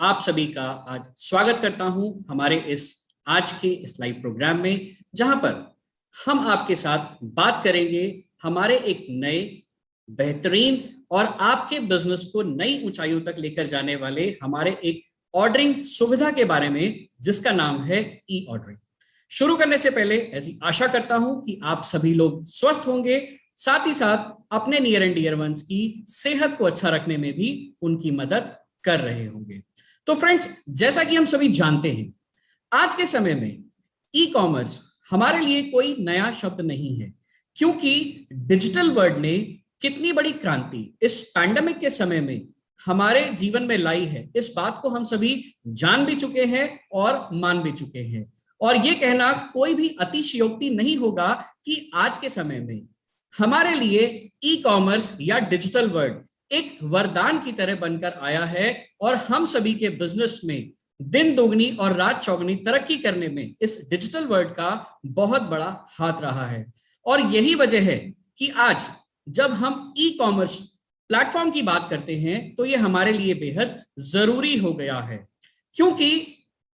आप सभी का आज स्वागत करता हूं हमारे इस आज के इस लाइव प्रोग्राम में, जहां पर हम आपके साथ बात करेंगे हमारे एक नए बेहतरीन और आपके बिजनेस को नई ऊंचाइयों तक लेकर जाने वाले हमारे एक ऑर्डरिंग सुविधा के बारे में, जिसका नाम है ई ऑर्डरिंग। शुरू करने से पहले ऐसी आशा करता हूं कि आप सभी लोग स्वस्थ होंगे, साथ ही साथ अपने नियर एंड डियर वंस की सेहत को अच्छा रखने में भी उनकी मदद कर रहे होंगे। तो फ्रेंड्स, जैसा कि हम सभी जानते हैं, आज के समय में ई कॉमर्स हमारे लिए कोई नया शब्द नहीं है, क्योंकि डिजिटल वर्ल्ड ने कितनी बड़ी क्रांति इस पैंडेमिक के समय में हमारे जीवन में लाई है, इस बात को हम सभी जान भी चुके हैं और मान भी चुके हैं। और ये कहना कोई भी अतिशयोक्ति नहीं होगा कि आज के समय में हमारे लिए ई कॉमर्स या डिजिटल वर्ल्ड एक वरदान की तरह बनकर आया है और हम सभी के बिजनेस में दिन दोगुनी और रात चौगुनी तरक्की करने में इस डिजिटल वर्ल्ड का बहुत बड़ा हाथ रहा है। और यही वजह है कि आज जब हम ई कॉमर्स प्लेटफॉर्म की बात करते हैं तो ये हमारे लिए बेहद जरूरी हो गया है, क्योंकि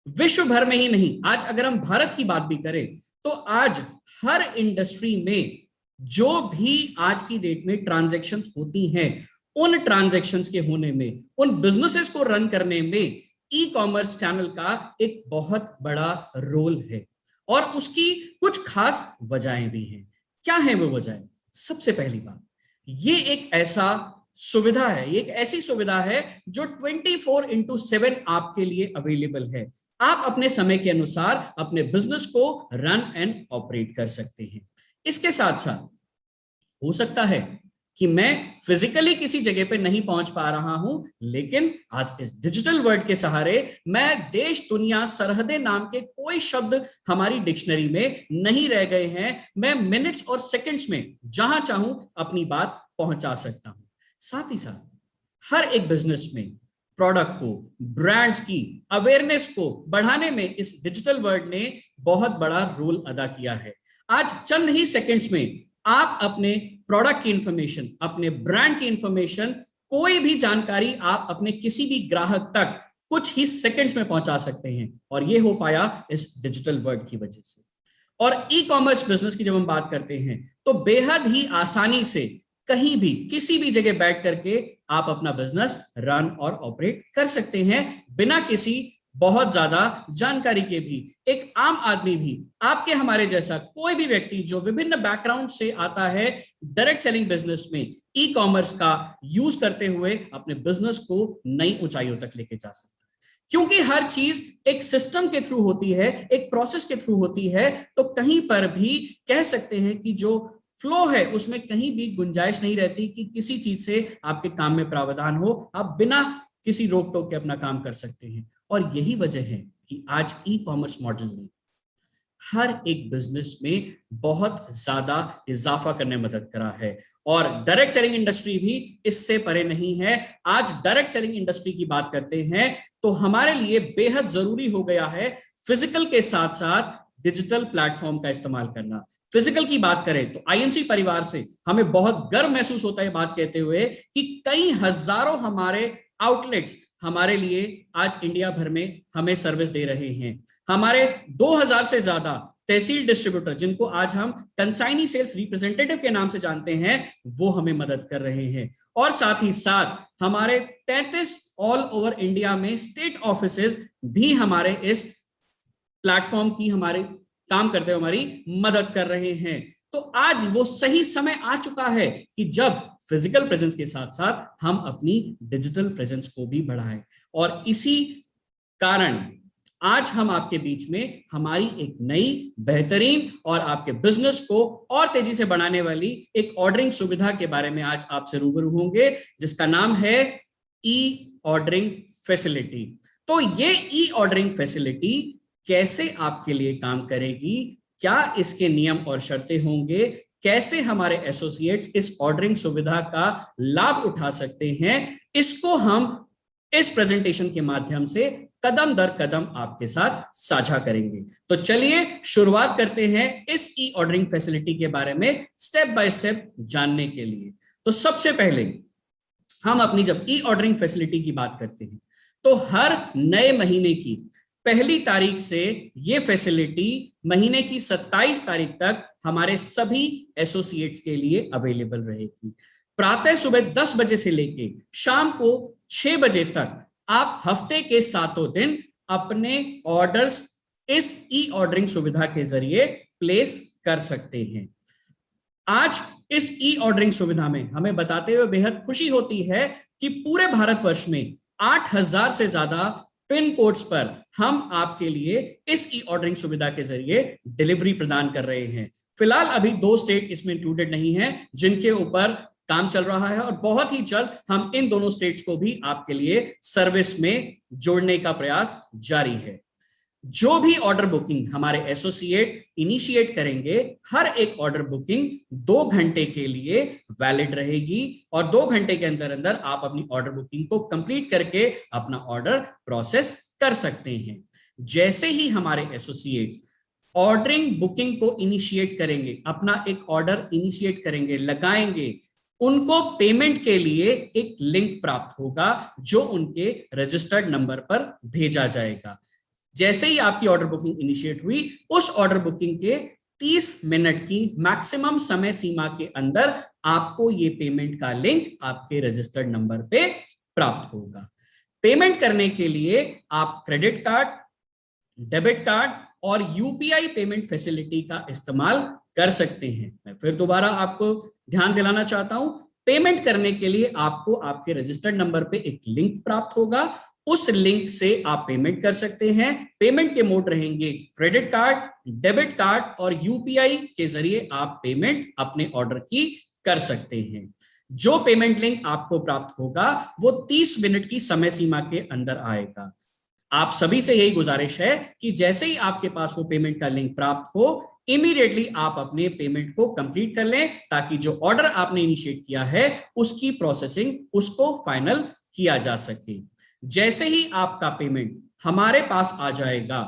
विश्व भर में ही नहीं, आज अगर हम भारत की बात भी करें तो आज हर इंडस्ट्री में जो भी आज की डेट में ट्रांजैक्शंस होती हैं, उन ट्रांजैक्शंस के होने में, उन बिजनेसेस को रन करने में ई कॉमर्स चैनल का एक बहुत बड़ा रोल है। और उसकी कुछ खास वजहें भी हैं। क्या है वो वजह? सबसे पहली बात, ये एक ऐसा सुविधा है, ये एक ऐसी सुविधा है जो 24/7 आपके लिए अवेलेबल है। आप अपने समय के अनुसार अपने बिजनेस को रन एंड ऑपरेट कर सकते हैं। इसके साथ साथ हो सकता है कि मैं फिजिकली किसी जगह पे नहीं पहुंच पा रहा हूं, लेकिन आज इस डिजिटल वर्ल्ड के सहारे मैं देश दुनिया सरहदें नाम के कोई शब्द हमारी डिक्शनरी में नहीं रह गए हैं। मैं मिनट्स और सेकंड्स में जहां चाहूं अपनी बात पहुंचा सकता हूं। साथ ही साथ हर एक बिजनेस में प्रोडक्ट को, ब्रांड्स की अवेयरनेस को बढ़ाने में इस डिजिटल वर्ल्ड ने बहुत बड़ा रोल अदा किया है। आज चंद ही सेकंड्स में आप अपने प्रोडक्ट की इंफॉर्मेशन, अपने ब्रांड की इंफॉर्मेशन, कोई भी जानकारी आप अपने किसी भी ग्राहक तक कुछ ही सेकंड्स में पहुंचा सकते हैं। और ये हो पाया इस डिजिटल वर्ल्ड की वजह से। और ई कॉमर्स बिजनेस की जब हम बात करते हैं तो बेहद ही आसानी से कहीं भी किसी भी जगह बैठ करके आप अपना बिजनेस रन और ऑपरेट कर सकते हैं, बिना किसी बहुत ज्यादा जानकारी के भी। एक आम आदमी भी, आपके हमारे जैसा कोई भी व्यक्ति जो विभिन्न बैकग्राउंड से आता है, डायरेक्ट सेलिंग बिजनेस में ई कॉमर्स का यूज करते हुए अपने बिजनेस को नई ऊंचाइयों तक लेके जा सकता है। क्योंकि हर चीज एक सिस्टम के थ्रू होती है, एक प्रोसेस के थ्रू होती है, तो कहीं पर भी कह सकते हैं कि जो फ्लो है उसमें कहीं भी गुंजाइश नहीं रहती कि किसी चीज से आपके काम में प्रावधान हो। आप बिना किसी रोक टोक के अपना काम कर सकते हैं। और यही वजह है कि आज ई कॉमर्स मॉडल ने हर एक बिजनेस में बहुत ज्यादा इजाफा करने में मदद करा है। और डायरेक्ट सेलिंग इंडस्ट्री भी इससे परे नहीं है। आज डायरेक्ट सेलिंग इंडस्ट्री की बात करते हैं तो हमारे लिए बेहद जरूरी हो गया है फिजिकल के साथ साथ डिजिटल प्लेटफॉर्म का इस्तेमाल करना। फिजिकल की बात करें तो आईएमसी परिवार से हमें बहुत गर्व महसूस होता है बात कहते हुए कि कई हजारों हमारे आउटलेट्स हमारे लिए आज इंडिया भर में हमें सर्विस दे रहे हैं। हमारे 2000 से ज्यादा तहसील डिस्ट्रीब्यूटर, जिनको आज हम कंसाइनी सेल्स रिप्रेजेंटेटिव के नाम से जानते हैं, वो हमें मदद कर रहे हैं। और साथ ही साथ हमारे 33 ऑल ओवर इंडिया में स्टेट ऑफिसेज भी हमारे इस प्लेटफॉर्म की हमारे काम करते हुए हमारी मदद कर रहे हैं। तो आज वो सही समय आ चुका है कि जब फिजिकल प्रेजेंस के साथ साथ हम अपनी डिजिटल प्रेजेंस को भी बढ़ाएं। और इसी कारण आज हम आपके बीच में हमारी एक नई बेहतरीन और आपके बिजनेस को और तेजी से बढ़ाने वाली एक ऑर्डरिंग सुविधा के बारे में आज आपसे रूबरू होंगे, जिसका नाम है ई ऑर्डरिंग फैसिलिटी। तो ये ई ऑर्डरिंग फैसिलिटी कैसे आपके लिए काम करेगी, क्या इसके नियम और शर्तें होंगे, कैसे हमारे एसोसिएट्स इस ऑर्डरिंग सुविधा का लाभ उठा सकते हैं, इसको हम इस प्रेजेंटेशन के माध्यम से कदम दर कदम आपके साथ साझा करेंगे। तो चलिए शुरुआत करते हैं इस ई ऑर्डरिंग फैसिलिटी के बारे में स्टेप बाय स्टेप जानने के लिए। तो सबसे पहले हम अपनी जब ई ऑर्डरिंग फैसिलिटी की बात करते हैं तो हर नए महीने की पहली तारीख से ये फैसिलिटी महीने की 27 तारीख तक हमारे सभी एसोसिएट्स के लिए अवेलेबल रहेगी। प्रातः सुबह 10 बजे से लेके शाम को 6 बजे तक आप हफ्ते के 7 दिन अपने ऑर्डर्स इस ई ऑर्डरिंग सुविधा के जरिए प्लेस कर सकते हैं। आज इस ई ऑर्डरिंग सुविधा में हमें बताते हुए बेहद खुशी होती है कि पूरे भारतवर्ष में 8000 से ज्यादा पिन कोड्स पर हम आपके लिए इस ई ऑर्डरिंग सुविधा के जरिए डिलीवरी प्रदान कर रहे हैं। फिलहाल अभी 2 स्टेट इसमें इंक्लूडेड नहीं है जिनके ऊपर काम चल रहा है, और बहुत ही जल्द हम इन दोनों स्टेट्स को भी आपके लिए सर्विस में जोड़ने का प्रयास जारी है। जो भी ऑर्डर बुकिंग हमारे एसोसिएट इनिशिएट करेंगे, हर एक ऑर्डर बुकिंग 2 घंटे के लिए वैलिड रहेगी, और 2 घंटे के अंदर अंदर आप अपनी ऑर्डर बुकिंग को कंप्लीट करके अपना ऑर्डर प्रोसेस कर सकते हैं। जैसे ही हमारे एसोसिएट्स ऑर्डरिंग बुकिंग को इनिशिएट करेंगे, अपना एक ऑर्डर इनिशिएट करेंगे, लगाएंगे, उनको पेमेंट के लिए एक लिंक प्राप्त होगा जो उनके रजिस्टर्ड नंबर पर भेजा जाएगा। जैसे ही आपकी ऑर्डर बुकिंग इनिशिएट हुई, उस ऑर्डर बुकिंग के 30 मिनट की मैक्सिमम समय सीमा के अंदर आपको ये पेमेंट का लिंक आपके रजिस्टर्ड नंबर पे प्राप्त होगा। पेमेंट करने के लिए आप क्रेडिट कार्ड, डेबिट कार्ड और यूपीआई पेमेंट फैसिलिटी का इस्तेमाल कर सकते हैं। मैं फिर दोबारा आपको ध्यान दिलाना चाहता हूं, पेमेंट करने के लिए आपको आपके रजिस्टर्ड नंबर पे एक लिंक प्राप्त होगा, उस लिंक से आप पेमेंट कर सकते हैं। पेमेंट के मोड रहेंगे क्रेडिट कार्ड, डेबिट कार्ड और यूपीआई के जरिए आप पेमेंट अपने ऑर्डर की कर सकते हैं। जो पेमेंट लिंक आपको प्राप्त होगा वो 30 मिनट की समय सीमा के अंदर आएगा। आप सभी से यही गुजारिश है कि जैसे ही आपके पास वो पेमेंट का लिंक प्राप्त हो, इमीडिएटली आप अपने पेमेंट को कंप्लीट कर लें, ताकि जो ऑर्डर आपने इनिशिएट किया है उसकी प्रोसेसिंग, उसको फाइनल किया जा सके। जैसे ही आपका पेमेंट हमारे पास आ जाएगा,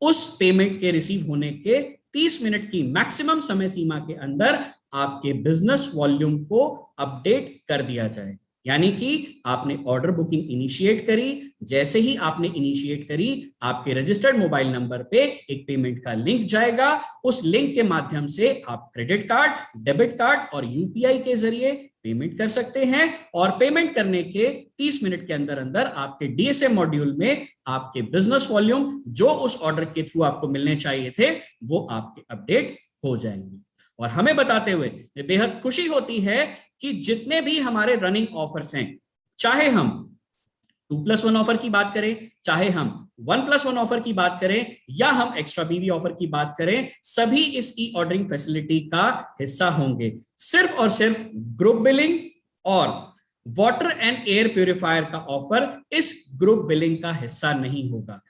उस पेमेंट के रिसीव होने के 30 मिनट की मैक्सिमम समय सीमा के अंदर आपके बिजनेस वॉल्यूम को अपडेट कर दिया जाए। यानी कि आपने ऑर्डर बुकिंग इनिशिएट करी, जैसे ही आपने इनिशिएट करी, आपके रजिस्टर्ड मोबाइल नंबर पे एक पेमेंट का लिंक जाएगा। उस लिंक के माध्यम से आप क्रेडिट कार्ड, डेबिट कार्ड और यूपीआई के जरिए पेमेंट कर सकते हैं, और पेमेंट करने के 30 मिनट के अंदर अंदर आपके डीएसएम मॉड्यूल में आपके बिजनेस वॉल्यूम जो उस ऑर्डर के थ्रू आपको मिलने चाहिए थे वो आपके अपडेट हो जाएंगे। और हमें बताते हुए बेहद खुशी होती है कि जितने भी हमारे रनिंग ऑफर्स हैं, चाहे हम 2+1 ऑफर की बात करें, चाहे हम 1+1 ऑफर की बात करें, या हम एक्स्ट्रा बीबी ऑफर की बात करें, सभी इस ई ऑर्डरिंग फैसिलिटी का हिस्सा होंगे। सिर्फ और सिर्फ ग्रुप बिलिंग और वाटर एंड एयर प्यूरिफायर का ऑफर इस ग्रुप बिलिंग का हिस्सा नहीं होगा।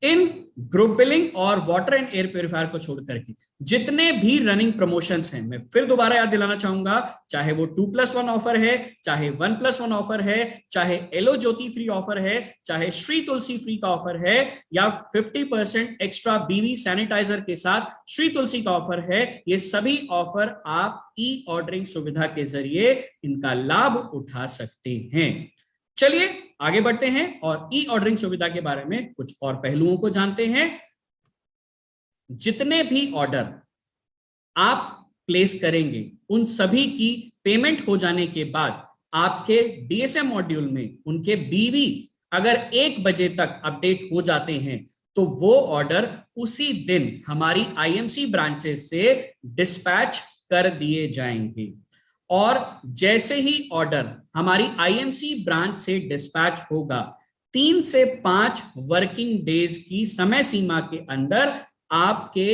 इन ग्रुप बिलिंग और वाटर एंड एयर प्यूरिफायर को छोड़ करके जितने भी रनिंग प्रमोशंस हैं, मैं फिर दोबारा याद दिलाना चाहूंगा, चाहे वो 2+1 ऑफर है, चाहे 1+1 ऑफर है, चाहे एलो ज्योति फ्री ऑफर है, चाहे श्री तुलसी फ्री का ऑफर है, या 50% एक्स्ट्रा बीवी सैनिटाइजर के साथ श्री तुलसी का ऑफर है, ये सभी ऑफर आप ई ऑर्डरिंग सुविधा के जरिए इनका लाभ उठा सकते हैं। चलिए आगे बढ़ते हैं और ई ऑर्डरिंग सुविधा के बारे में कुछ और पहलुओं को जानते हैं। जितने भी ऑर्डर आप प्लेस करेंगे, उन सभी की पेमेंट हो जाने के बाद आपके डीएसएम मॉड्यूल में उनके बीवी अगर 1 बजे तक अपडेट हो जाते हैं, तो वो ऑर्डर उसी दिन हमारी आईएमसी ब्रांचेस से डिस्पैच कर दिए जाएंगे। और जैसे ही ऑर्डर हमारी आईएमसी ब्रांच से डिस्पैच होगा, 3 से 5 वर्किंग डेज की समय सीमा के अंदर आपके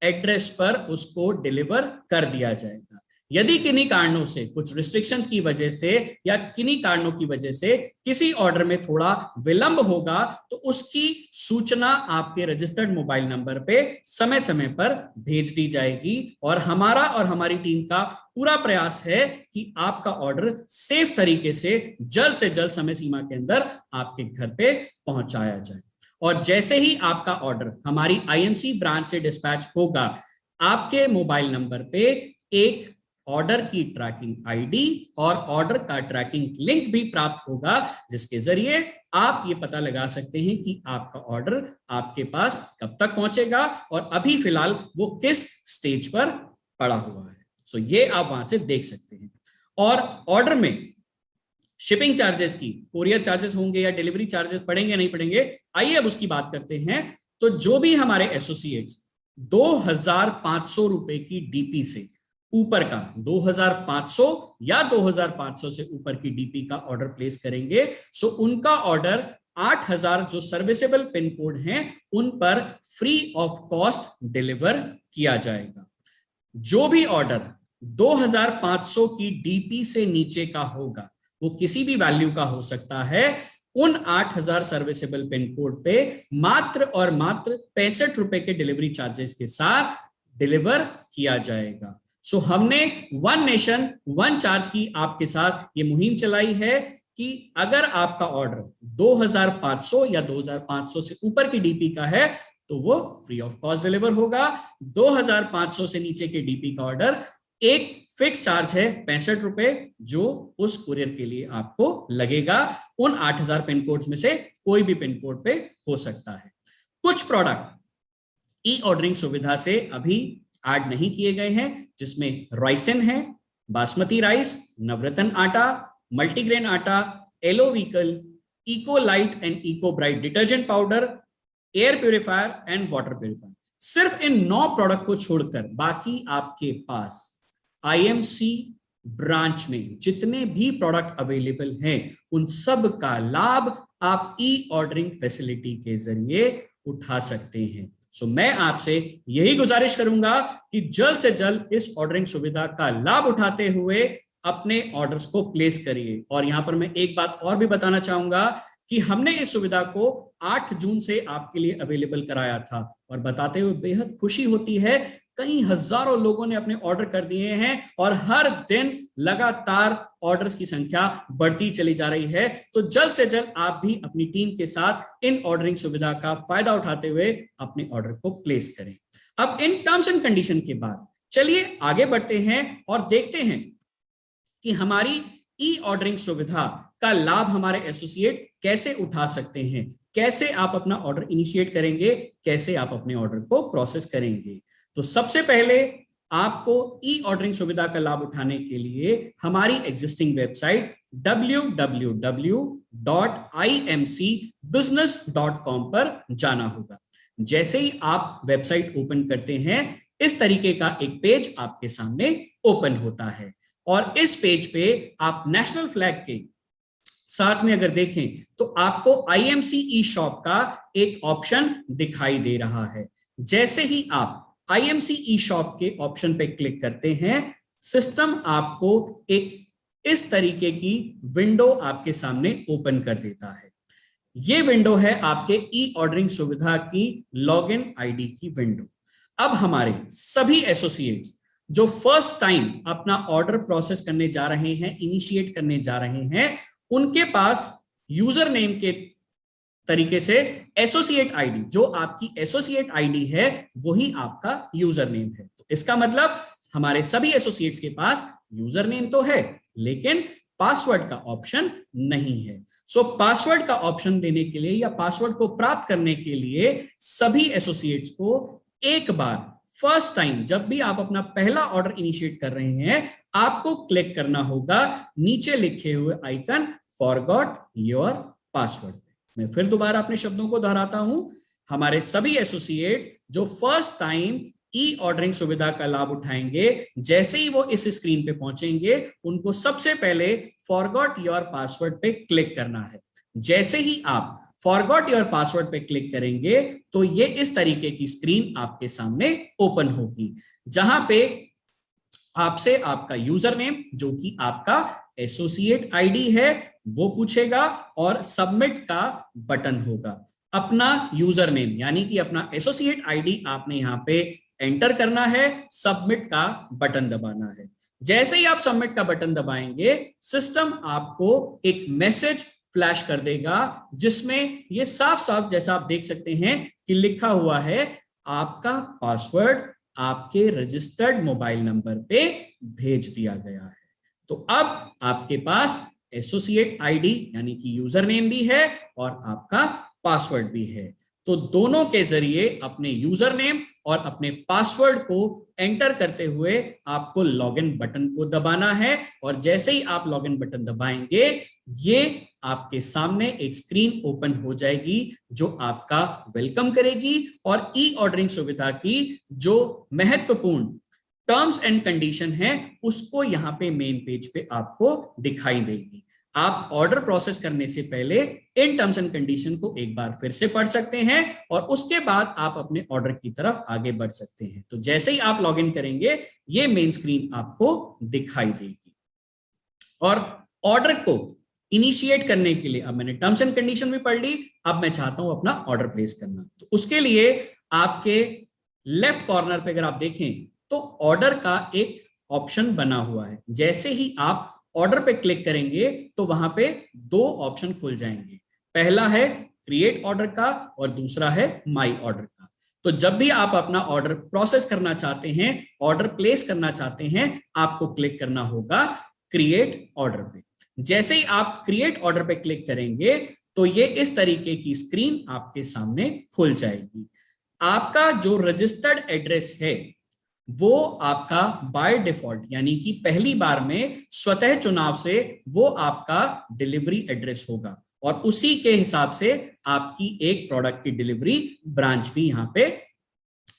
एड्रेस पर उसको डिलीवर कर दिया जाएगा। यदि किन्हीं कारणों से, कुछ रिस्ट्रिक्शंस की वजह से या किन्हीं कारणों की वजह से किसी ऑर्डर में थोड़ा विलंब होगा, तो उसकी सूचना आपके रजिस्टर्ड मोबाइल नंबर पे समय समय पर भेज दी जाएगी, और हमारा और हमारी टीम का पूरा प्रयास है कि आपका ऑर्डर सेफ तरीके से जल्द समय सीमा के अंदर आपके घर पे पहुंचाया जाए। और जैसे ही आपका ऑर्डर हमारी आईएमसी ब्रांच से डिस्पैच होगा, आपके मोबाइल नंबर पे एक ऑर्डर की ट्रैकिंग आईडी और ऑर्डर का ट्रैकिंग लिंक भी प्राप्त होगा, जिसके जरिए आप ये पता लगा सकते हैं कि आपका ऑर्डर आपके पास कब तक पहुंचेगा और अभी फिलहाल वो किस स्टेज पर पड़ा हुआ है। सो ये आप वहां से देख सकते हैं। और ऑर्डर में शिपिंग चार्जेस की, कोरियर चार्जेस होंगे या डिलीवरी चार्जेस पड़ेंगे नहीं पड़ेंगे, आइए अब उसकी बात करते हैं। तो जो भी हमारे एसोसिएट्स 2500 रुपए की डीपी से ऊपर का, 2500 या 2500 से ऊपर की डीपी का ऑर्डर प्लेस करेंगे, सो उनका ऑर्डर 8000 जो सर्विसेबल पिन कोड हैं उन पर फ्री ऑफ कॉस्ट डिलीवर किया जाएगा। जो भी ऑर्डर 2500 की डीपी से नीचे का होगा, वो किसी भी वैल्यू का हो सकता है, उन 8000 सर्विसेबल पिन कोड पे मात्र और मात्र 65 रुपए के डिलीवरी चार्जेस के साथ डिलीवर किया जाएगा। सो हमने वन नेशन वन चार्ज की आपके साथ ये मुहिम चलाई है कि अगर आपका ऑर्डर 2500 या 2500 से ऊपर की डीपी का है तो वो फ्री ऑफ कॉस्ट डिलीवर होगा। 2500 से नीचे के डीपी का ऑर्डर एक फिक्स चार्ज है 65 रुपए, जो उस कुरियर के लिए आपको लगेगा। उन 8000 पिन कोड्स में से कोई भी पिन कोड पे हो सकता है। कुछ प्रोडक्ट ई ऑर्डरिंग सुविधा से अभी ऐड नहीं किए गए हैं, जिसमें राइसिन है, बासमती राइस, नवरत्न आटा, multigrain atta, aloe vehicle, eco light and eco bright detergent powder, air purifier and water purifier. सिर्फ इन 9 प्रोडक्ट को छोड़कर बाकी आपके पास आईएमसी ब्रांच में जितने भी प्रोडक्ट अवेलेबल हैं उन सब का लाभ आप ई ऑर्डरिंग फैसिलिटी के जरिए उठा सकते हैं। सो मैं आपसे यही गुजारिश करूंगा कि जल्द से जल्द इस ऑर्डरिंग सुविधा का लाभ उठाते हुए अपने ऑर्डर्स को प्लेस करिए। और यहां पर मैं एक बात और भी बताना चाहूंगा कि हमने इस सुविधा को 8 जून से आपके लिए अवेलेबल कराया था और बताते हुए बेहद खुशी होती है, कई हजारों लोगों ने अपने ऑर्डर कर दिए हैं और हर दिन लगातार ऑर्डर्स की संख्या बढ़ती चली जा रही है। तो जल्द से जल्द आप भी अपनी टीम के साथ इन ऑर्डरिंग सुविधा का फायदा उठाते हुए अपने ऑर्डर को प्लेस करें। अब इन टर्म्स एंड कंडीशन के बाद चलिए आगे बढ़ते हैं और देखते हैं कि हमारी ई ऑर्डरिंग सुविधा का लाभ हमारे एसोसिएट कैसे उठा सकते हैं, कैसे आप अपना ऑर्डर इनिशिएट करेंगे, कैसे आप अपने ऑर्डर को प्रोसेस करेंगे। तो सबसे पहले आपको ई ऑर्डरिंग सुविधा का लाभ उठाने के लिए हमारी एग्जिस्टिंग वेबसाइट www.imcbusiness.com पर जाना होगा। जैसे ही आप वेबसाइट ओपन करते हैं, इस तरीके का एक पेज आपके सामने ओपन होता है और इस पेज पे आप नेशनल फ्लैग के साथ में अगर देखें तो आपको आईएमसी ई शॉप का एक ऑप्शन दिखाई दे रहा है। जैसे ही आप आईएमसी ई शॉप के ऑप्शन पे क्लिक करते हैं, सिस्टम आपको एक इस तरीके की विंडो आपके सामने ओपन कर देता है। ये विंडो है आपके ई ऑर्डरिंग सुविधा की लॉगिन आईडी की विंडो। अब हमारे सभी एसोसिएट्स जो फर्स्ट टाइम अपना ऑर्डर प्रोसेस करने जा रहे हैं, इनिशिएट करने जा रहे हैं, उनके पास यूजर नेम के तरीके से एसोसिएट आईडी, जो आपकी एसोसिएट आईडी है वही आपका यूजर नेम है। तो इसका मतलब हमारे सभी एसोसिएट्स के पास यूजर नेम तो है लेकिन पासवर्ड का ऑप्शन नहीं है। सो पासवर्ड का ऑप्शन देने के लिए या पासवर्ड को प्राप्त करने के लिए सभी एसोसिएट्स को एक बार फर्स्ट टाइम जब भी आप अपना पहला ऑर्डर इनिशिएट कर रहे हैं, आपको क्लिक करना होगा नीचे लिखे हुए आइकन फॉरगॉट योर पासवर्ड। मैं फिर दोबारा अपने शब्दों को दोहराता हूं, हमारे सभी एसोसिएट्स जो फर्स्ट टाइम ई ऑर्डरिंग सुविधा का लाभ उठाएंगे, जैसे ही वो इस स्क्रीन पे पहुंचेंगे, उनको सबसे पहले फॉरगॉट योर पासवर्ड पे क्लिक करना है। जैसे ही आप फॉरगॉट योर पासवर्ड पे क्लिक करेंगे तो ये इस तरीके की स्क्रीन आपके सामने ओपन होगी, जहां पे आपसे आपका यूजर नेम जो कि आपका एसोसिएट आईडी है वो पूछेगा और सबमिट का बटन होगा। अपना यूजर नेम यानी कि अपना एसोसिएट आईडी आपने यहाँ पे एंटर करना है, सबमिट का बटन दबाना है। जैसे ही आप सबमिट का बटन दबाएंगे, सिस्टम आपको एक मैसेज फ्लैश कर देगा जिसमें ये साफ साफ जैसा आप देख सकते हैं कि लिखा हुआ है आपका पासवर्ड आपके रजिस्टर्ड मोबाइल नंबर पे भेज दिया गया है। तो अब आपके पास एसोसिएट आईडी यानी कि यूजर नेम भी है और आपका पासवर्ड भी है। तो दोनों के जरिए अपने यूजर नेम और अपने पासवर्ड को एंटर करते हुए आपको लॉगिन बटन को दबाना है, और जैसे ही आप लॉगिन बटन दबाएंगे ये आपके सामने एक स्क्रीन ओपन हो जाएगी जो आपका वेलकम करेगी और ई ऑर्डरिंग सुविधा की जो महत्वपूर्ण टर्म्स एंड कंडीशन है उसको यहाँ पे मेन पेज पे आपको दिखाई देगी। आप ऑर्डर प्रोसेस करने से पहले इन टर्म्स एंड कंडीशन को एक बार फिर से पढ़ सकते हैं और उसके बाद आप अपने ऑर्डर की तरफ आगे बढ़ सकते हैं। तो जैसे ही आप लॉगिन करेंगे ये मेन स्क्रीन आपको दिखाई देगी। और ऑर्डर को इनिशिएट करने के लिए, अब मैंने टर्म्स एंड कंडीशन भी पढ़ ली, अब मैं चाहता हूं अपना ऑर्डर प्लेस करना। तो उसके लिए आपके लेफ्ट कॉर्नर पे अगर आप देखें तो ऑर्डर का एक ऑप्शन बना हुआ है। जैसे ही आप ऑर्डर पे क्लिक करेंगे तो वहां पे दो ऑप्शन खुल जाएंगे। पहला है क्रिएट ऑर्डर का और दूसरा है माई ऑर्डर का। तो जब भी आप अपना ऑर्डर प्रोसेस करना चाहते हैं, ऑर्डर प्लेस करना चाहते हैं, आपको क्लिक करना होगा क्रिएट ऑर्डर पे। जैसे ही आप क्रिएट ऑर्डर पे क्लिक करेंगे तो ये इस तरीके की स्क्रीन आपके सामने खुल जाएगी। आपका जो रजिस्टर्ड एड्रेस है वो आपका बाय डिफॉल्ट यानी कि पहली बार में स्वतः चुनाव से वो आपका डिलीवरी एड्रेस होगा और उसी के हिसाब से आपकी एक प्रोडक्ट की डिलीवरी ब्रांच भी यहां पे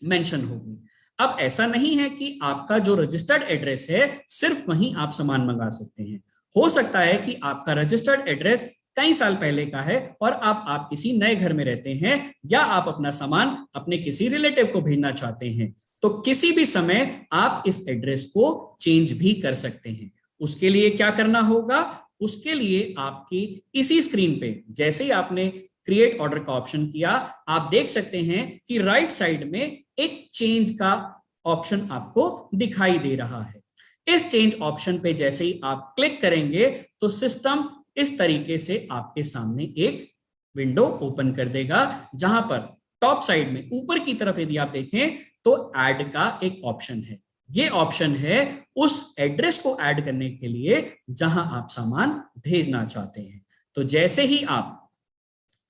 मेंशन होगी। अब ऐसा नहीं है कि आपका जो रजिस्टर्ड एड्रेस है सिर्फ वहीं आप सामान मंगा सकते हैं। हो सकता है कि आपका रजिस्टर्ड एड्रेस कई साल पहले का है और आप किसी नए घर में रहते हैं या आप अपना सामान अपने किसी रिलेटिव को भेजना चाहते हैं, तो किसी भी समय आप इस एड्रेस को चेंज भी कर सकते हैं। उसके लिए क्या करना होगा? उसके लिए आपकी इसी स्क्रीन पे जैसे ही आपने क्रिएट ऑर्डर का ऑप्शन किया, आप देख सकते हैं कि राइट साइड में एक चेंज का ऑप्शन आपको दिखाई दे रहा है। इस चेंज ऑप्शन पे जैसे ही आप क्लिक करेंगे तो सिस्टम इस तरीके से आपके सामने एक विंडो ओपन कर देगा, जहां पर टॉप साइड में ऊपर की तरफ यदि आप देखें तो ऐड का एक ऑप्शन है। ये ऑप्शन है उस एड्रेस को ऐड करने के लिए जहां आप सामान भेजना चाहते हैं। तो जैसे ही आप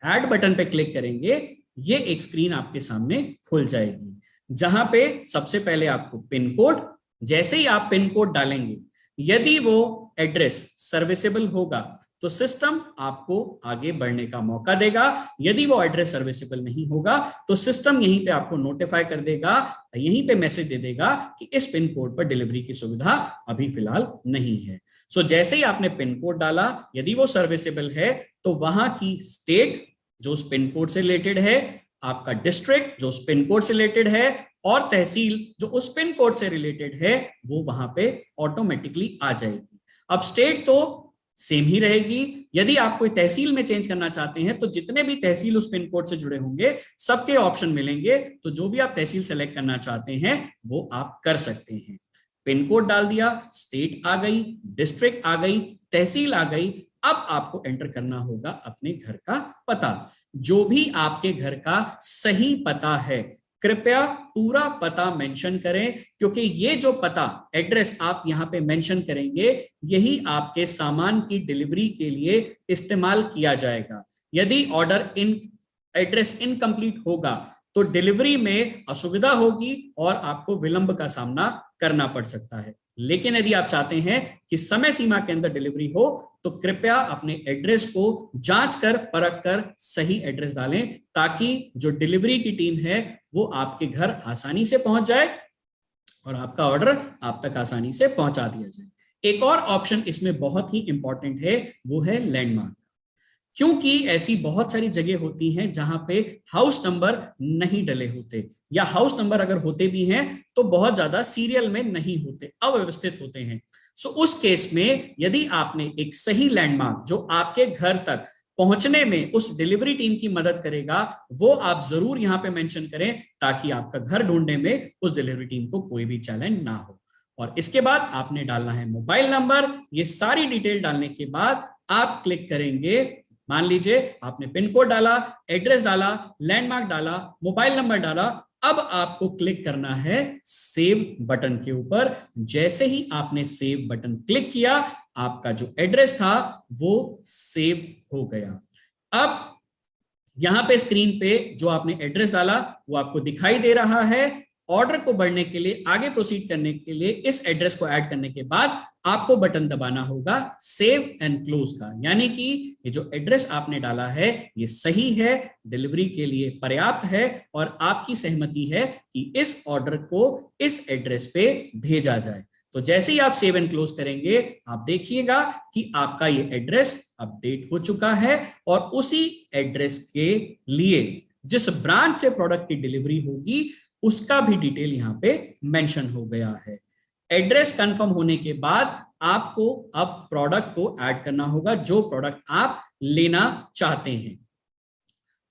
ऐड बटन पे क्लिक करेंगे ये एक स्क्रीन आपके सामने खुल जाएगी, जहां पे सबसे पहले आपको पिन कोड, जैसे ही आप पिन कोड डालेंगे यदि वो एड्रेस सर्विसेबल होगा तो सिस्टम आपको आगे बढ़ने का मौका देगा। यदि वो एड्रेस सर्विसेबल नहीं होगा तो सिस्टम यहीं पे आपको नोटिफाई कर देगा, यहीं पे मैसेज दे देगा कि इस पिन कोड पर डिलीवरी की सुविधा अभी फिलहाल नहीं है। सो जैसे ही आपने पिन कोड डाला, यदि वो सर्विसेबल है तो वहां की स्टेट जो उस पिन कोड से रिलेटेड है, आपका डिस्ट्रिक्ट जो उस पिन कोड से रिलेटेड है और तहसील जो उस पिन कोड से रिलेटेड है वो वहां पे ऑटोमेटिकली आ जाएगी। अब स्टेट तो सेम ही रहेगी। यदि आप कोई तहसील में चेंज करना चाहते हैं तो जितने भी तहसील उस पिन कोड से जुड़े होंगे सबके ऑप्शन मिलेंगे, तो जो भी आप तहसील सेलेक्ट करना चाहते हैं वो आप कर सकते हैं। पिन कोड डाल दिया, स्टेट आ गई, डिस्ट्रिक्ट आ गई, तहसील आ गई। अब आपको एंटर करना होगा अपने घर का पता, जो भी आपके घर का सही पता है। कृपया पूरा पता मेंशन करें, क्योंकि ये जो पता एड्रेस आप यहां पे मेंशन करेंगे यही आपके सामान की डिलीवरी के लिए इस्तेमाल किया जाएगा। यदि ऑर्डर एड्रेस इनकम्प्लीट होगा तो डिलीवरी में असुविधा होगी और आपको विलंब का सामना करना पड़ सकता है। लेकिन यदि आप चाहते हैं कि समय सीमा के अंदर डिलीवरी हो तो कृपया अपने एड्रेस को जांच कर परख कर सही एड्रेस डालें, ताकि जो डिलीवरी की टीम है वो आपके घर आसानी से पहुंच जाए और आपका ऑर्डर आप तक आसानी से पहुंचा दिया जाए। एक और ऑप्शन इसमें बहुत ही इंपॉर्टेंट है, वो है लैंडमार्क। क्योंकि ऐसी बहुत सारी जगह होती हैं जहां पे हाउस नंबर नहीं डले होते, या हाउस नंबर अगर होते भी हैं तो बहुत ज्यादा सीरियल में नहीं होते, अव्यवस्थित होते हैं। सो उस केस में यदि आपने एक सही लैंडमार्क जो आपके घर तक पहुंचने में उस डिलीवरी टीम की मदद करेगा वो आप जरूर यहां पे मेंशन करें, ताकि आपका घर ढूंढने में उस डिलीवरी टीम को कोई भी चैलेंज ना हो। और इसके बाद आपने डालना है मोबाइल नंबर। ये सारी डिटेल डालने के बाद आप क्लिक करेंगे मान लीजिए आपने पिन कोड डाला, एड्रेस डाला, लैंडमार्क डाला, मोबाइल नंबर डाला, अब आपको क्लिक करना है सेव बटन के ऊपर। जैसे ही आपने सेव बटन क्लिक किया, आपका जो एड्रेस था वो सेव हो गया। अब यहां पे स्क्रीन पे जो आपने एड्रेस डाला वो आपको दिखाई दे रहा है। ऑर्डर को बढ़ने के लिए, आगे प्रोसीड करने के लिए इस एड्रेस को ऐड करने के बाद आपको बटन दबाना होगा सेव एंड क्लोज का, यानी कि ये जो एड्रेस आपने डाला है ये सही है, डिलीवरी के लिए पर्याप्त है और आपकी सहमति है कि इस ऑर्डर को इस एड्रेस पे भेजा जाए। तो जैसे ही आप सेव एंड क्लोज करेंगे, आप देखिएगा कि आपका ये एड्रेस अपडेट हो चुका है और उसी एड्रेस के लिए जिस ब्रांच से प्रोडक्ट की डिलीवरी होगी उसका भी डिटेल यहां पे मेंशन हो गया है। एड्रेस कंफर्म होने के बाद आपको अब प्रोडक्ट को ऐड करना होगा जो प्रोडक्ट आप लेना चाहते हैं।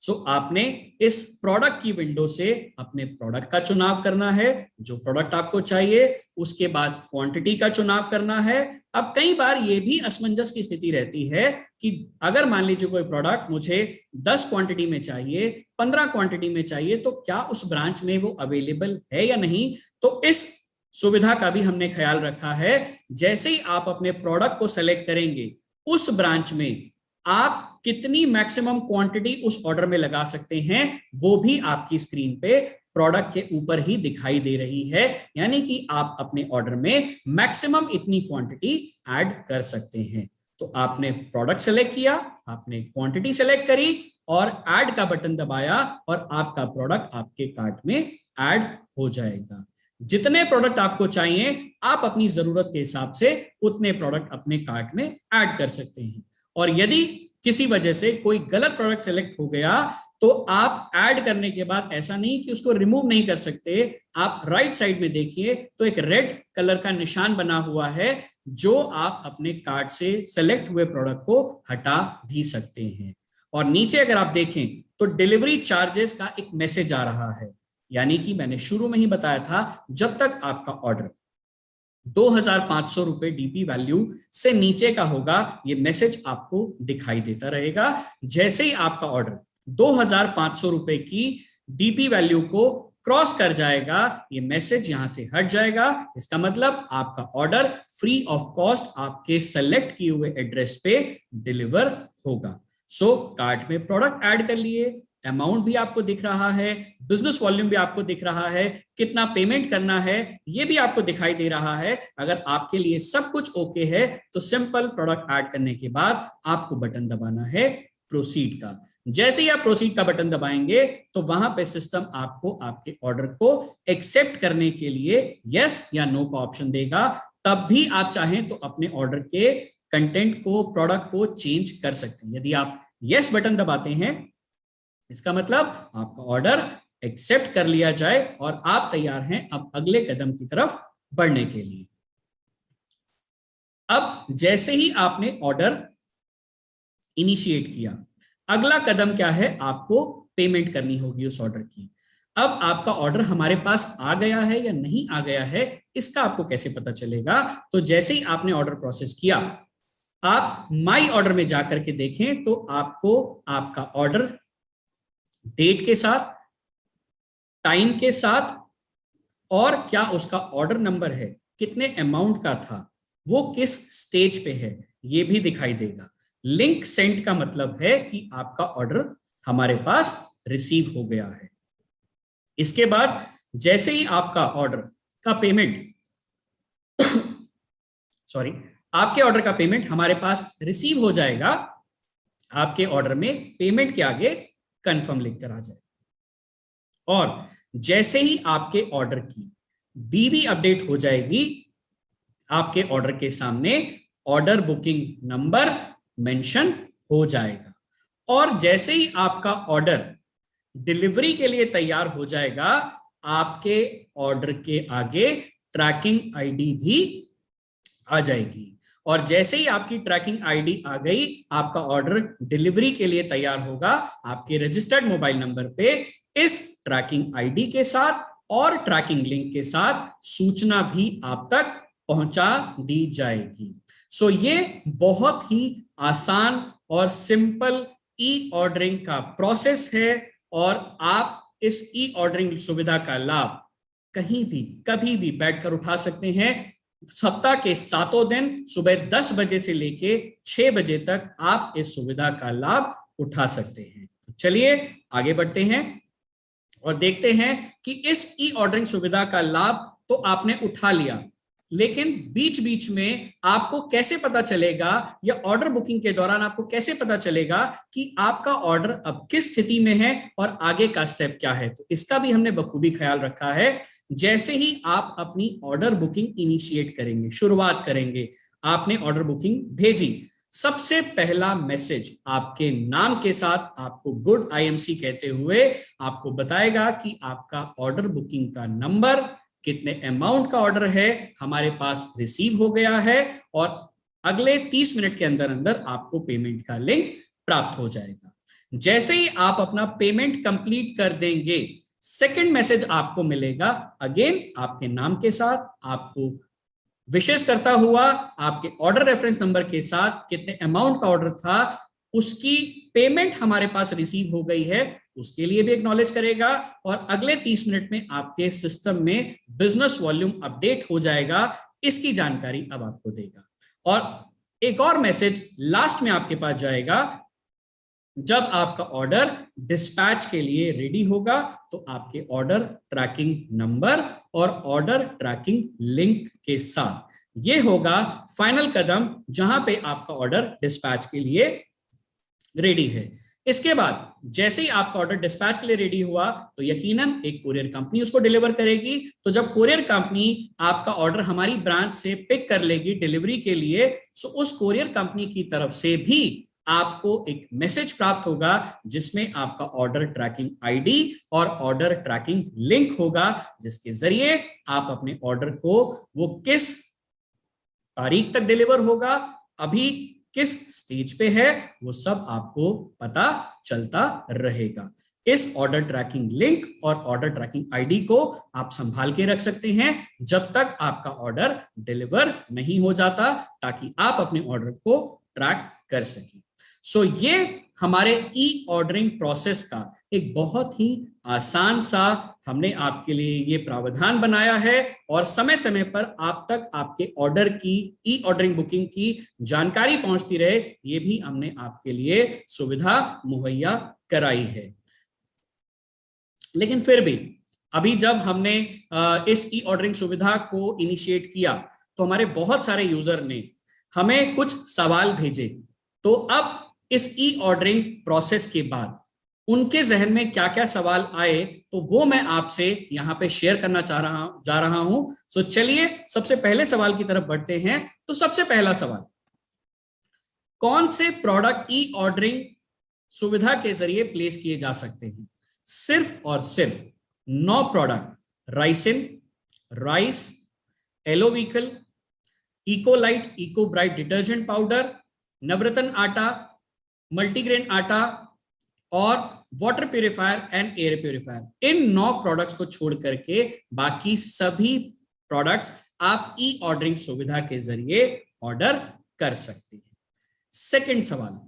सो आपने इस प्रोडक्ट की विंडो से अपने प्रोडक्ट का चुनाव करना है, जो प्रोडक्ट आपको चाहिए। उसके बाद क्वांटिटी का चुनाव करना है। अब कई बार ये भी असमंजस की स्थिति रहती है कि अगर मान लीजिए कोई प्रोडक्ट मुझे 10 क्वांटिटी में चाहिए, 15 क्वांटिटी में चाहिए, तो क्या उस ब्रांच में वो अवेलेबल है या नहीं। तो इस सुविधा का भी हमने ख्याल रखा है। जैसे ही आप अपने प्रोडक्ट को सेलेक्ट करेंगे, उस ब्रांच में आप कितनी मैक्सिमम क्वांटिटी उस ऑर्डर में लगा सकते हैं वो भी आपकी स्क्रीन पे प्रोडक्ट के ऊपर ही दिखाई दे रही है, यानी कि आप अपने ऑर्डर में मैक्सिमम इतनी क्वांटिटी ऐड कर सकते हैं। तो आपने प्रोडक्ट सेलेक्ट किया, आपने क्वांटिटी सेलेक्ट करी और ऐड का बटन दबाया और आपका प्रोडक्ट आपके कार्ट में ऐड हो जाएगा। जितने प्रोडक्ट आपको चाहिए आप अपनी जरूरत के हिसाब से उतने प्रोडक्ट अपने कार्ट में ऐड कर सकते हैं। और यदि किसी वजह से कोई गलत प्रोडक्ट सेलेक्ट हो गया तो आप ऐड करने के बाद ऐसा नहीं कि उसको रिमूव नहीं कर सकते। आप राइट साइड में देखिए तो एक रेड कलर का निशान बना हुआ है जो आप अपने कार्ट से सेलेक्ट हुए प्रोडक्ट को हटा भी सकते हैं। और नीचे अगर आप देखें तो डिलीवरी चार्जेस का एक मैसेज आ रहा है, यानी कि मैंने शुरू में ही बताया था जब तक आपका ऑर्डर 2,500 रुपए डीपी वैल्यू से नीचे का होगा ये मैसेज आपको दिखाई देता रहेगा। जैसे ही आपका ऑर्डर 2,500 रुपए की डीपी वैल्यू को क्रॉस कर जाएगा ये मैसेज यहां से हट जाएगा। इसका मतलब आपका ऑर्डर फ्री ऑफ कॉस्ट आपके सेलेक्ट किए हुए एड्रेस पे डिलीवर होगा। सो कार्ट में प्रोडक्ट ऐड कर लिए, अमाउंट भी आपको दिख रहा है, बिजनेस वॉल्यूम भी आपको दिख रहा है, कितना पेमेंट करना है ये भी आपको दिखाई दे रहा है। अगर आपके लिए सब कुछ ओके है तो सिंपल प्रोडक्ट ऐड करने के बाद आपको बटन दबाना है प्रोसीड का। जैसे ही आप प्रोसीड का बटन दबाएंगे तो वहां पे सिस्टम आपको आपके ऑर्डर को एक्सेप्ट करने के लिए यस या नो का ऑप्शन देगा। तब भी आप चाहें तो अपने ऑर्डर के कंटेंट को, प्रोडक्ट को चेंज कर सकते हैं। यदि आप यस बटन दबाते हैं इसका मतलब आपका ऑर्डर एक्सेप्ट कर लिया जाए और आप तैयार हैं अब अगले कदम की तरफ बढ़ने के लिए। अब जैसे ही आपने ऑर्डर इनिशिएट किया, अगला कदम क्या है, आपको पेमेंट करनी होगी उस ऑर्डर की। अब आपका ऑर्डर हमारे पास आ गया है या नहीं आ गया है इसका आपको कैसे पता चलेगा। तो जैसे ही आपने ऑर्डर प्रोसेस किया, आप माई ऑर्डर में जाकर के देखें तो आपको आपका ऑर्डर डेट के साथ, टाइम के साथ और क्या उसका ऑर्डर नंबर है, कितने अमाउंट का था, वो किस स्टेज पे है ये भी दिखाई देगा। लिंक सेंड का मतलब है कि आपका ऑर्डर हमारे पास रिसीव हो गया है। इसके बाद जैसे ही आपका ऑर्डर का पेमेंट आपके ऑर्डर का पेमेंट हमारे पास रिसीव हो जाएगा, आपके ऑर्डर में पेमेंट के आगे कंफर्म लिखकर आ जाए। और जैसे ही आपके ऑर्डर की बीबी अपडेट हो जाएगी, आपके ऑर्डर के सामने ऑर्डर बुकिंग नंबर मेंशन हो जाएगा। और जैसे ही आपका ऑर्डर डिलीवरी के लिए तैयार हो जाएगा, आपके ऑर्डर के आगे ट्रैकिंग आईडी भी आ जाएगी। और जैसे ही आपकी ट्रैकिंग आईडी आ गई, आपका ऑर्डर डिलीवरी के लिए तैयार होगा। आपके रजिस्टर्ड मोबाइल नंबर पे इस ट्रैकिंग आईडी के साथ और ट्रैकिंग लिंक के साथ सूचना भी आप तक पहुंचा दी जाएगी। सो ये बहुत ही आसान और सिंपल ई ऑर्डरिंग का प्रोसेस है और आप इस ई ऑर्डरिंग सुविधा का लाभ कहीं भी कभी भी बैठकर उठा सकते हैं। सप्ताह के 7 दिन सुबह 10 बजे से लेके 6 बजे तक आप इस सुविधा का लाभ उठा सकते हैं। चलिए आगे बढ़ते हैं और देखते हैं कि इस ई ऑर्डरिंग सुविधा का लाभ तो आपने उठा लिया, लेकिन बीच बीच में आपको कैसे पता चलेगा या ऑर्डर बुकिंग के दौरान आपको कैसे पता चलेगा कि आपका ऑर्डर अब किस स्थिति में है और आगे का स्टेप क्या है। तो इसका भी हमने बखूबी ख्याल रखा है। जैसे ही आप अपनी ऑर्डर बुकिंग इनिशिएट करेंगे, शुरुआत करेंगे, आपने ऑर्डर बुकिंग भेजी, सबसे पहला मैसेज आपके नाम के साथ आपको गुड आईएमसी कहते हुए आपको बताएगा कि आपका ऑर्डर बुकिंग का नंबर, कितने अमाउंट का ऑर्डर है, हमारे पास रिसीव हो गया है और अगले 30 मिनट के अंदर अंदर आपको पेमेंट का लिंक प्राप्त हो जाएगा। जैसे ही आप अपना पेमेंट कंप्लीट कर देंगे, सेकंड मैसेज आपको मिलेगा, अगेन आपके नाम के साथ, आपको विशेष करता हुआ, आपके ऑर्डर रेफरेंस नंबर के साथ, कितने अमाउंट का ऑर्डर था, उसकी पेमेंट हमारे पास रिसीव हो गई है, उसके लिए भी एक्नॉलेज करेगा और अगले 30 मिनट में आपके सिस्टम में बिजनेस वॉल्यूम अपडेट हो जाएगा। इसकी जानकारी अब आपको देगा। और एक और मैसेज लास्ट में आपके पास जाएगा, जब आपका ऑर्डर डिस्पैच के लिए रेडी होगा तो आपके ऑर्डर ट्रैकिंग नंबर और ऑर्डर ट्रैकिंग लिंक के साथ ये होगा फाइनल कदम जहां पे आपका ऑर्डर डिस्पैच के लिए रेडी है। इसके बाद जैसे ही आपका ऑर्डर डिस्पैच के लिए रेडी हुआ तो यकीनन एक कुरियर कंपनी उसको डिलीवर करेगी। तो जब कुरियर कंपनी आपका ऑर्डर हमारी ब्रांच से पिक कर लेगी डिलीवरी के लिए, तो उस कुरियर कंपनी की तरफ से भी आपको एक मैसेज प्राप्त होगा जिसमें आपका ऑर्डर ट्रैकिंग आईडी और ऑर्डर ट्रैकिंग लिंक होगा, जिसके जरिए आप अपने ऑर्डर को वो किस तारीख तक डिलीवर होगा, अभी किस स्टेज पे है, वो सब आपको पता चलता रहेगा। इस ऑर्डर ट्रैकिंग लिंक और ऑर्डर ट्रैकिंग आईडी को आप संभाल के रख सकते हैं जब तक आपका ऑर्डर डिलीवर नहीं हो जाता, ताकि आप अपने ऑर्डर को ट्रैक कर सकें। सो ये हमारे ई ऑर्डरिंग प्रोसेस का एक बहुत ही आसान सा हमने आपके लिए ये प्रावधान बनाया है और समय समय पर आप तक आपके ऑर्डर की ई ऑर्डरिंग बुकिंग की जानकारी पहुंचती रहे, ये भी हमने आपके लिए सुविधा मुहैया कराई है। लेकिन फिर भी अभी जब हमने इस ई ऑर्डरिंग सुविधा को इनिशिएट किया तो हमारे बहुत सारे यूजर ने हमें कुछ सवाल भेजे। तो अब इस ई ऑर्डरिंग प्रोसेस के बाद उनके जहन में क्या क्या सवाल आए तो वो मैं आपसे यहाँ पे शेयर करना जा रहा हूं। सो चलिए सबसे पहले सवाल की तरफ बढ़ते हैं। तो सबसे पहला सवाल, कौन से प्रोडक्ट ई ऑर्डरिंग सुविधा के जरिए प्लेस किए जा सकते हैं? सिर्फ और सिर्फ 9 प्रोडक्ट, राइसिन, राइस, एलो व्हीकल, Ecolite eco bright detergent powder, Navratna आटा, मल्टीग्रेन आटा और water purifier and air purifier. इन 9 प्रोडक्ट्स को छोड़ करके बाकी सभी प्रोडक्ट्स आप ई ऑर्डरिंग सुविधा के जरिए ऑर्डर कर सकते हैं। सेकंड सवाल,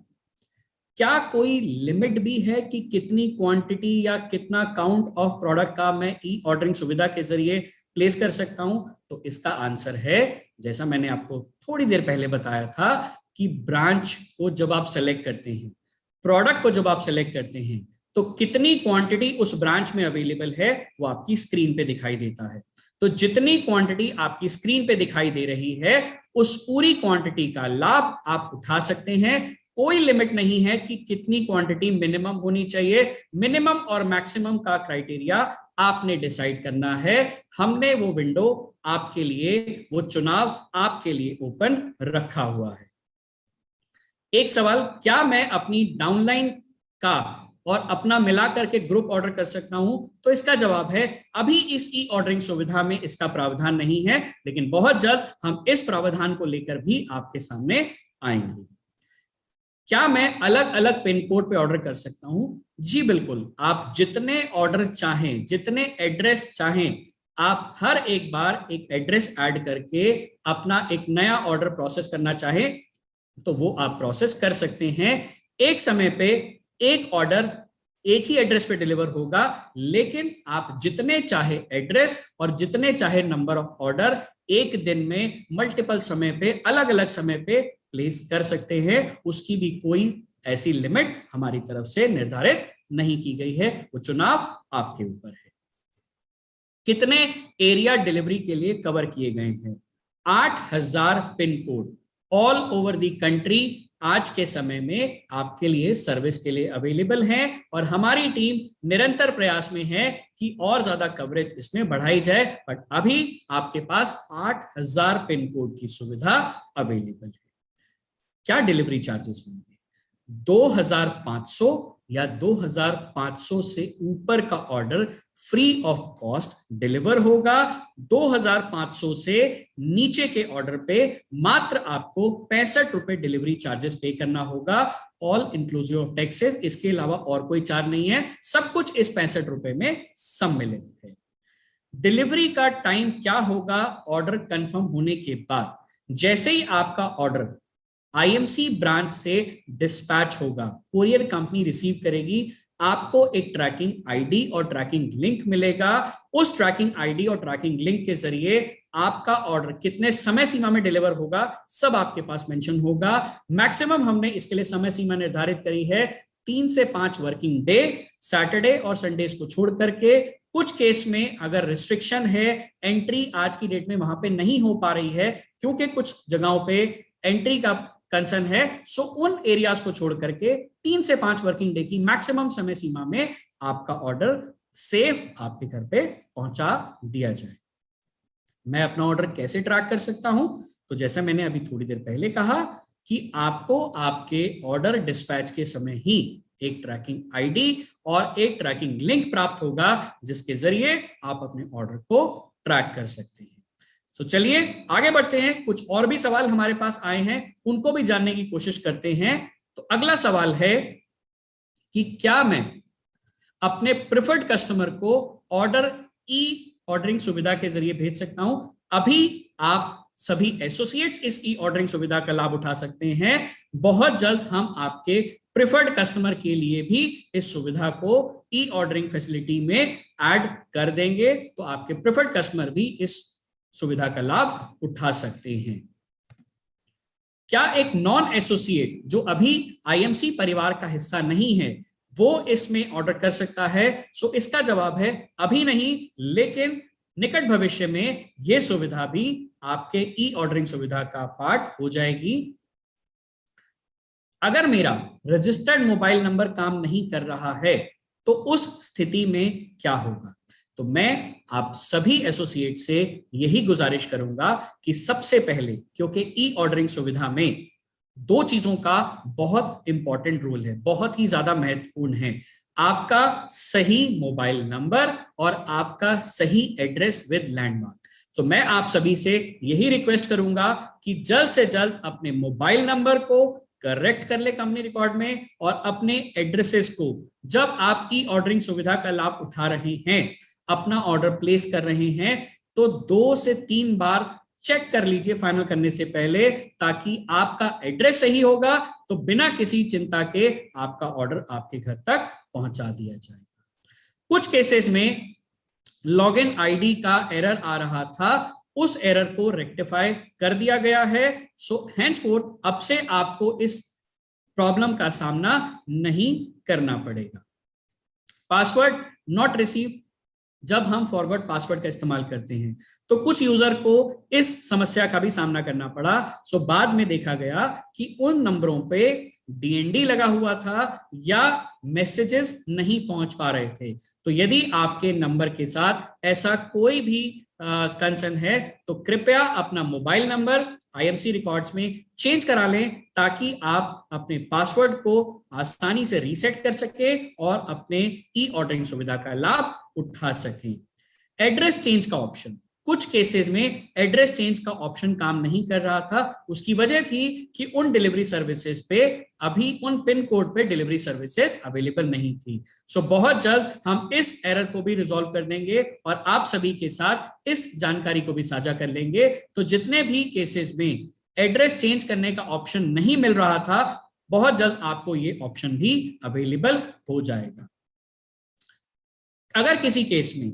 क्या कोई लिमिट भी है कि कितनी क्वांटिटी या कितना काउंट ऑफ प्रोडक्ट का मैं ई ऑर्डरिंग सुविधा के जरिए प्लेस कर सकता हूं? तो इसका आंसर है, जैसा मैंने आपको थोड़ी देर पहले बताया था, कि ब्रांच को जब आप सेलेक्ट करते हैं, प्रोडक्ट को जब आप सेलेक्ट करते हैं, तो कितनी क्वांटिटी उस ब्रांच में अवेलेबल है वो आपकी स्क्रीन पे दिखाई देता है। तो जितनी क्वांटिटी आपकी स्क्रीन पे दिखाई दे रही है उस पूरी क्वांटिटी का लाभ आप उठा सकते हैं। कोई लिमिट नहीं है कि कितनी क्वांटिटी मिनिमम होनी चाहिए। मिनिमम और मैक्सिमम का क्राइटेरिया आपने डिसाइड करना है। हमने वो विंडो आपके लिए, वो चुनाव आपके लिए ओपन रखा हुआ है। एक सवाल, क्या मैं अपनी डाउनलाइन का और अपना मिलाकर के ग्रुप ऑर्डर कर सकता हूं? तो इसका जवाब है, अभी इस ई ऑर्डरिंग सुविधा में इसका प्रावधान नहीं है, लेकिन बहुत जल्द हम इस प्रावधान को लेकर भी आपके सामने आएंगे। क्या मैं अलग अलग पिन कोड पे ऑर्डर कर सकता हूं? जी बिल्कुल, आप जितने ऑर्डर चाहें, जितने एड्रेस चाहें, आप हर एक बार एक एड्रेस ऐड करके अपना एक नया ऑर्डर प्रोसेस करना चाहें तो वो आप प्रोसेस कर सकते हैं। एक समय पे एक ऑर्डर एक ही एड्रेस पे डिलीवर होगा, लेकिन आप जितने चाहे एड्रेस और जितने चाहे नंबर ऑफ ऑर्डर एक दिन में मल्टीपल समय पे, अलग अलग समय पे प्लेस कर सकते हैं। उसकी भी कोई ऐसी लिमिट हमारी तरफ से निर्धारित नहीं की गई है, वो चुनाव आपके ऊपर है। कितने एरिया डिलीवरी के लिए कवर किए गए हैं? 8000 pin code all over the country आज के समय में आपके लिए सर्विस के लिए अवेलेबल है, और हमारी टीम निरंतर प्रयास में है कि और ज्यादा कवरेज इसमें बढ़ाई जाए। बट अभी आपके पास 8000 पिन कोड की सुविधा अवेलेबल है। क्या डिलीवरी चार्जेस होंगे? 2500 या 2500 से ऊपर का order free of cost deliver होगा। 2500 से नीचे के ऑर्डर पे मात्र आपको 65 रुपए डिलीवरी चार्जेस पे करना होगा, ऑल इंक्लूसिव ऑफ टैक्सेस। इसके अलावा और कोई चार्ज नहीं है, सब कुछ इस 65 रुपए में सम्मिलित है। डिलीवरी का टाइम क्या होगा? ऑर्डर कंफर्म होने के बाद जैसे ही आपका ऑर्डर आईएमसी ब्रांच से डिस्पैच होगा, कुरियर कंपनी रिसीव करेगी, आपको एक ट्रैकिंग आईडी और ट्रैकिंग लिंक मिलेगा। उस ट्रैकिंग आईडी और ट्रैकिंग लिंक के जरिए आपका ऑर्डर कितने समय सीमा में डिलीवर होगा सब आपके पास मेंशन होगा। मैक्सिमम हमने इसके लिए समय सीमा निर्धारित करी है 3 से 5 वर्किंग डे, सैटरडे और संडेज को छोड़ करके। कुछ केस में अगर रिस्ट्रिक्शन है, एंट्री आज की डेट में वहां पे नहीं हो पा रही है क्योंकि कुछ जगहों पे एंट्री का कंसर्न है, सो उन एरियाज को छोड़ करके 3 से 5 वर्किंग डे की मैक्सिमम समय सीमा में आपका ऑर्डर सेफ आपके घर पे पहुंचा दिया जाए। मैं अपना ऑर्डर कैसे ट्रैक कर सकता हूं? तो जैसा मैंने अभी थोड़ी देर पहले कहा कि आपको आपके ऑर्डर डिस्पैच के समय ही एक ट्रैकिंग आईडी और एक ट्रैकिंग लिंक प्राप्त होगा, जिसके जरिए आप अपने ऑर्डर को ट्रैक कर सकते हैं। तो चलिए आगे बढ़ते हैं। कुछ और भी सवाल हमारे पास आए हैं, उनको भी जानने की कोशिश करते हैं। तो अगला सवाल है कि क्या मैं अपने प्रेफर्ड कस्टमर को ऑर्डर ई ऑर्डरिंग सुविधा के जरिए भेज सकता हूं? अभी आप सभी एसोसिएट्स इस ई ऑर्डरिंग सुविधा का लाभ उठा सकते हैं। बहुत जल्द हम आपके प्रेफर्ड कस्टमर के लिए भी इस सुविधा को ई ऑर्डरिंग फैसिलिटी में ऐड कर देंगे, तो आपके प्रेफर्ड कस्टमर भी इस सुविधा का लाभ उठा सकते हैं। क्या एक नॉन एसोसिएट जो अभी आईएमसी परिवार का हिस्सा नहीं है वो इसमें ऑर्डर कर सकता है? सो इसका जवाब है अभी नहीं, लेकिन निकट भविष्य में यह सुविधा भी आपके ई ऑर्डरिंग सुविधा का पार्ट हो जाएगी। अगर मेरा रजिस्टर्ड मोबाइल नंबर काम नहीं कर रहा है तो उस स्थिति में क्या होगा? तो मैं आप सभी एसोसिएट से यही गुजारिश करूंगा कि सबसे पहले, क्योंकि ई ऑर्डरिंग सुविधा में 2 चीजों का बहुत इंपॉर्टेंट रोल है, बहुत ही ज्यादा महत्वपूर्ण है। आपका सही मोबाइल नंबर और आपका सही एड्रेस विद लैंडमार्क। तो मैं आप सभी से यही रिक्वेस्ट करूंगा कि जल्द से जल्द अपने मोबाइल नंबर को करेक्ट कर ले कंपनी रिकॉर्ड में, और अपने एड्रेसेस को जब आप ई ऑर्डरिंग सुविधा का लाभ उठा रहे हैं, अपना ऑर्डर प्लेस कर रहे हैं, तो 2 से 3 बार चेक कर लीजिए फाइनल करने से पहले, ताकि आपका एड्रेस सही होगा तो बिना किसी चिंता के आपका ऑर्डर आपके घर तक पहुंचा दिया जाएगा। कुछ केसेस में लॉगिन आईडी का एरर आ रहा था, उस एरर को रेक्टिफाई कर दिया गया है। सो हेंसफोर्थ अब से आपको इस प्रॉब्लम का सामना नहीं करना पड़ेगा। पासवर्ड नॉट रिसीव, जब हम फॉरवर्ड पासवर्ड का इस्तेमाल करते हैं तो कुछ यूजर को इस समस्या का भी सामना करना पड़ा। सो बाद में देखा गया कि उन नंबरों पे डीएनडी लगा हुआ था या मैसेजेस नहीं पहुंच पा रहे थे। तो यदि आपके नंबर के साथ ऐसा कोई भी कंसर्न है तो कृपया अपना मोबाइल नंबर आईएमसी रिकॉर्ड्स में चेंज करा लें, ताकि आप अपने पासवर्ड को आसानी से रीसेट कर सके और अपने ई ऑर्डरिंग सुविधा का लाभ उठा सकें। एड्रेस चेंज का ऑप्शन, कुछ केसेस में एड्रेस चेंज का ऑप्शन काम नहीं कर रहा था। उसकी वजह थी कि उन डिलीवरी सर्विसेज पे अभी उन पिन कोड पे डिलीवरी सर्विसेज अवेलेबल नहीं थी। सो बहुत जल्द हम इस एरर को भी रिजॉल्व कर देंगे और आप सभी के साथ इस जानकारी को भी साझा कर लेंगे। तो जितने भी केसेस में एड्रेस चेंज करने का ऑप्शन नहीं मिल रहा था, बहुत जल्द आपको ये ऑप्शन भी अवेलेबल हो जाएगा। अगर किसी केस में,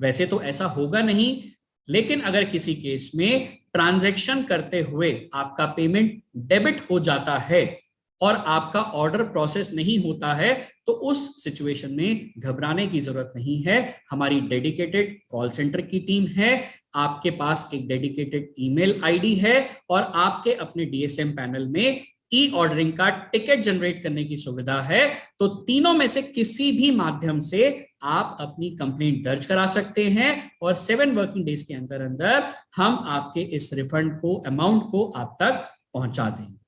वैसे तो ऐसा होगा नहीं, लेकिन अगर किसी केस में ट्रांजैक्शन करते हुए आपका पेमेंट डेबिट हो जाता है और आपका ऑर्डर प्रोसेस नहीं होता है, तो उस सिचुएशन में घबराने की जरूरत नहीं है। हमारी डेडिकेटेड कॉल सेंटर की टीम है, आपके पास एक डेडिकेटेड ईमेल आईडी है और आपके अपने डीएसएम पैनल में ई ऑर्डरिंग का टिकट जनरेट करने की सुविधा है। तो तीनों में से किसी भी माध्यम से आप अपनी कंप्लेंट दर्ज करा सकते हैं और 7 वर्किंग डेज के अंदर अंदर हम आपके इस रिफंड को, अमाउंट को आप तक पहुंचा देंगे।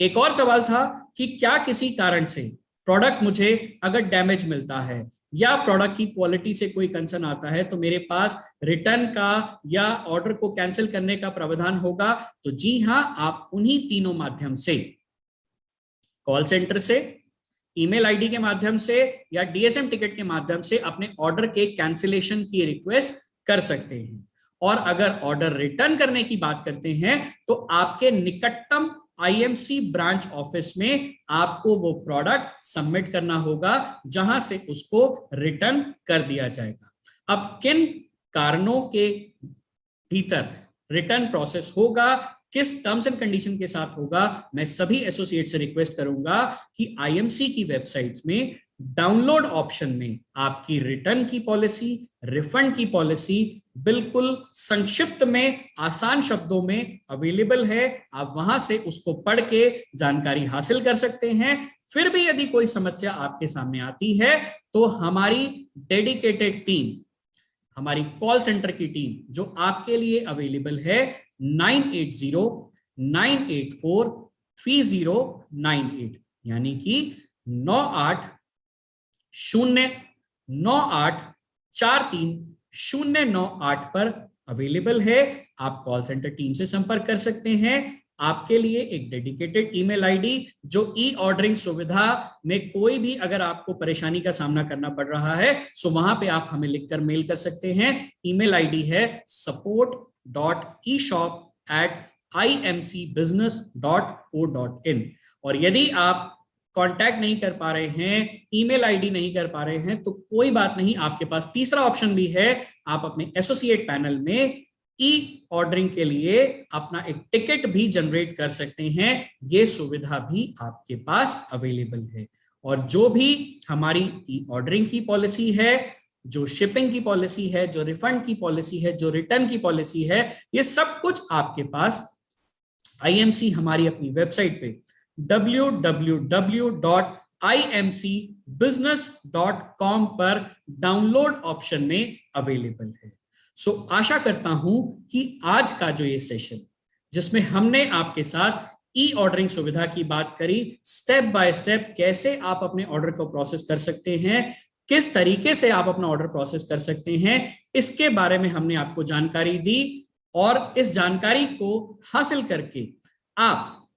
एक और सवाल था कि क्या किसी कारण से प्रोडक्ट मुझे अगर डैमेज मिलता है या प्रोडक्ट की क्वालिटी से कोई कंसर्न आता है तो मेरे पास रिटर्न का या ऑर्डर को कैंसिल करने का प्रावधान होगा? तो जी हां, आप उन्हीं तीनों माध्यम से, कॉल सेंटर से, ईमेल आईडी के माध्यम से या डीएसएम टिकट के माध्यम से अपने ऑर्डर के कैंसिलेशन की रिक्वेस्ट कर सकते हैं। और अगर ऑर्डर रिटर्न करने की बात करते हैं तो आपके निकटतम आईएमसी ब्रांच ऑफिस में आपको वो प्रोडक्ट सबमिट करना होगा जहां से उसको रिटर्न कर दिया जाएगा। अब किन कारणों के भीतर रिटर्न प्रोसेस होगा, किस टर्म्स एंड कंडीशन के साथ होगा, मैं सभी एसोसिएट से रिक्वेस्ट करूंगा कि आईएमसी की वेबसाइट में डाउनलोड ऑप्शन में आपकी रिटर्न की पॉलिसी, रिफंड की पॉलिसी बिल्कुल संक्षिप्त में, आसान शब्दों में अवेलेबल है। आप वहां से उसको पढ़ के जानकारी हासिल कर सकते हैं। फिर भी यदि कोई समस्या आपके सामने आती है तो हमारी डेडिकेटेड टीम, हमारी कॉल सेंटर की टीम जो आपके लिए अवेलेबल है 9809843098, यानी कि 9809843098 पर अवेलेबल है। आप कॉल सेंटर टीम से संपर्क कर सकते हैं। आपके लिए एक डेडिकेटेड ईमेल आईडी, जो ई ऑर्डरिंग सुविधा में कोई भी अगर आपको परेशानी का सामना करना पड़ रहा है सो वहां पे आप हमें लिखकर मेल कर सकते हैं। ईमेल आईडी है support.eshop@imcbusiness.co.in। और यदि आप कांटेक्ट नहीं कर पा रहे हैं, ईमेल आईडी नहीं कर पा रहे हैं, तो कोई बात नहीं, आपके पास तीसरा ऑप्शन भी है। आप अपने एसोसिएट पैनल में ई ऑर्डरिंग के लिए अपना एक टिकट भी जनरेट कर सकते हैं। ये सुविधा भी आपके पास अवेलेबल है। और जो भी हमारी ई ऑर्डरिंग की पॉलिसी है, जो शिपिंग की पॉलिसी है, जो रिफंड की पॉलिसी है, जो रिटर्न की पॉलिसी है, ये सब कुछ आपके पास आईएमसी हमारी अपनी वेबसाइट पे www.imcbusiness.com पर डाउनलोड ऑप्शन में अवेलेबल है। सो आशा करता हूं कि आज का जो ये सेशन, जिसमें हमने आपके साथ ई ऑर्डरिंग सुविधा की बात करी, स्टेप बाय स्टेप कैसे आप अपने ऑर्डर को प्रोसेस कर सकते हैं, किस तरीके से आप अपना ऑर्डर प्रोसेस कर सकते हैं, इसके बारे में हमने आपको जानकारी दी। और इस जानकारी को हासिल करके आप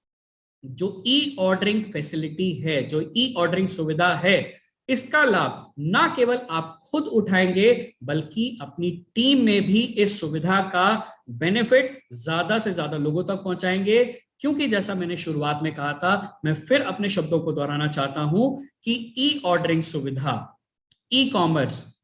जो ई ऑर्डरिंग फैसिलिटी है, जो ई ऑर्डरिंग सुविधा है, इसका लाभ ना केवल आप खुद उठाएंगे बल्कि अपनी टीम में भी इस सुविधा का बेनिफिट ज्यादा से ज्यादा लोगों तक पहुंचाएंगे। क्योंकि जैसा मैंने शुरुआत में कहा था, मैं फिर अपने शब्दों को दोहराना चाहता हूं कि ई ऑर्डरिंग सुविधा, ई कॉमर्स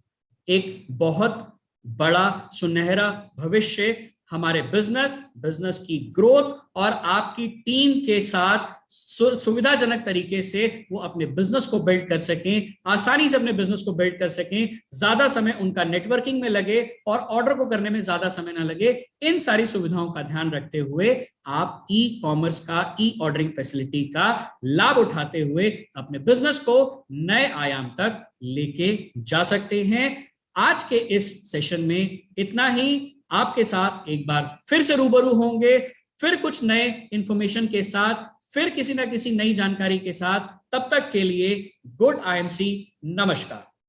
एक बहुत बड़ा सुनहरा भविष्य हमारे बिजनेस की ग्रोथ और आपकी टीम के साथ सुविधाजनक तरीके से वो अपने बिजनेस को बिल्ड कर सकें, आसानी से अपने बिजनेस को बिल्ड कर सकें, ज्यादा समय उनका नेटवर्किंग में लगे और ऑर्डर को करने में ज्यादा समय ना लगे। इन सारी सुविधाओं का ध्यान रखते हुए आप ई कॉमर्स का, ई ऑर्डरिंग फैसिलिटी का लाभ उठाते हुए अपने बिजनेस को नए आयाम तक लेके जा सकते हैं। आज के इस सेशन में इतना ही। आपके साथ एक बार फिर से रूबरू होंगे, फिर कुछ नए इंफॉर्मेशन के साथ, फिर किसी ना किसी नई जानकारी के साथ। तब तक के लिए गुड आईएमसी, नमस्कार।